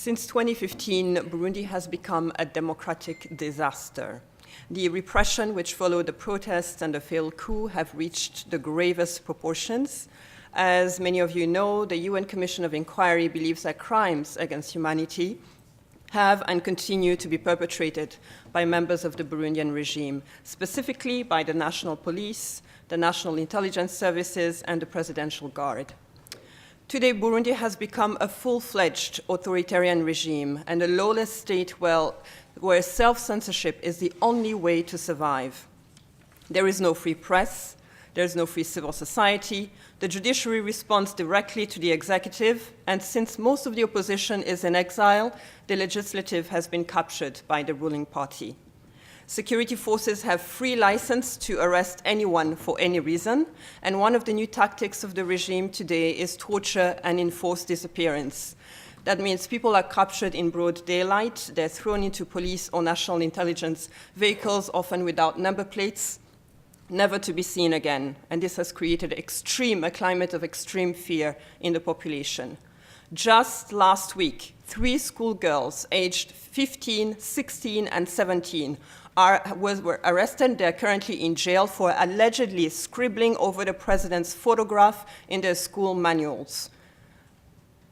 Since 2015, Burundi has become a democratic disaster. The repression which followed the protests and the failed coup have reached the gravest proportions. As many of you know, the UN Commission of Inquiry believes that crimes against humanity have and continue to be perpetrated by members of the Burundian regime, specifically by the National Police, the National Intelligence Services, and the Presidential Guard. Today, Burundi has become a full-fledged authoritarian regime and a lawless state where self-censorship is the only way to survive. There is no free press, there is no free civil society, the judiciary responds directly to the executive, and since most of the opposition is in exile, the legislative has been captured by the ruling party. Security forces have free license to arrest anyone for any reason, and one of the new tactics of the regime today is torture and enforced disappearance. That means people are captured in broad daylight, they're thrown into police or national intelligence vehicles, often without number plates, never to be seen again. And this has created a climate of extreme fear in the population. Just last week, 3 schoolgirls aged 15, 16, and 17 were arrested. They're currently in jail for allegedly scribbling over the president's photograph in their school manuals.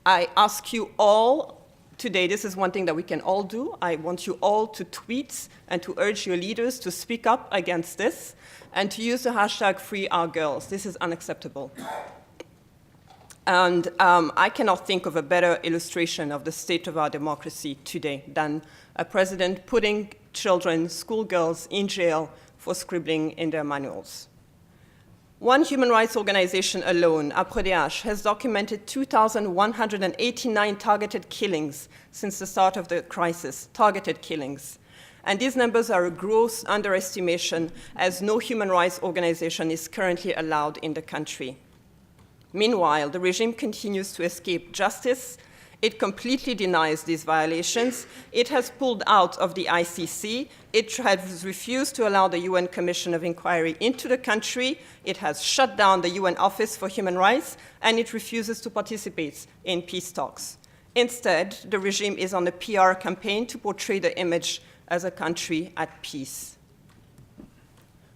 I ask you all today, this is one thing that we can all do. I want you all to tweet and to urge your leaders to speak up against this and to use the hashtag #FreeOurGirls. This is unacceptable. And I cannot think of a better illustration of the state of our democracy today than a president putting children, schoolgirls, in jail for scribbling in their manuals. One human rights organization alone, APRODH, has documented 2,189 targeted killings since the start of the crisis, targeted killings. And these numbers are a gross underestimation, as no human rights organization is currently allowed in the country. Meanwhile, the regime continues to escape justice. It completely denies these violations. It has pulled out of the ICC. It has refused to allow the UN Commission of Inquiry into the country. It has shut down the UN Office for Human Rights, and it refuses to participate in peace talks. Instead, the regime is on a PR campaign to portray the image as a country at peace.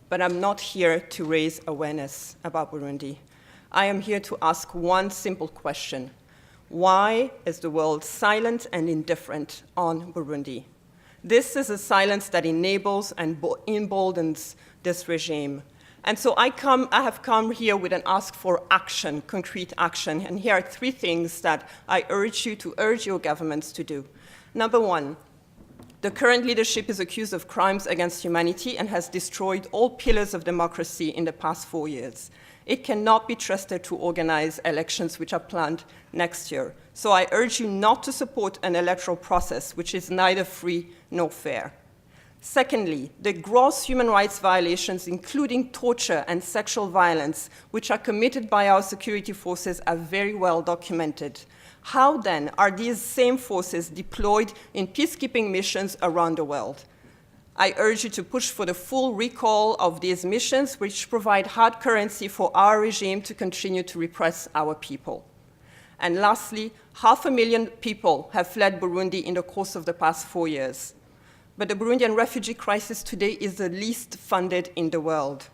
But I'm not here to raise awareness about Burundi. I am here to ask one simple question. Why is the world silent and indifferent on Burundi? This is a silence that enables and emboldens this regime. And so I have come here with an ask for action, concrete action. And here are 3 things that I urge you to urge your governments to do. Number 1, the current leadership is accused of crimes against humanity and has destroyed all pillars of democracy in the past 4 years. It cannot be trusted to organize elections which are planned next year. So I urge you not to support an electoral process which is neither free nor fair. Secondly, the gross human rights violations, including torture and sexual violence, which are committed by our security forces, are very well documented. How then are these same forces deployed in peacekeeping missions around the world? I urge you to push for the full recall of these missions, which provide hard currency for our regime to continue to repress our people. And lastly, 500,000 people have fled Burundi in the course of the past 4 years. But the Burundian refugee crisis today is the least funded in the world.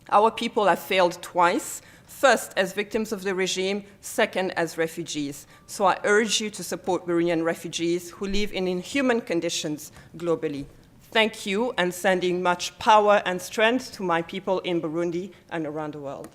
Our people have failed twice, first as victims of the regime, second as refugees. So I urge you to support Burundian refugees who live in inhuman conditions globally. Thank you, and sending much power and strength to my people in Burundi and around the world.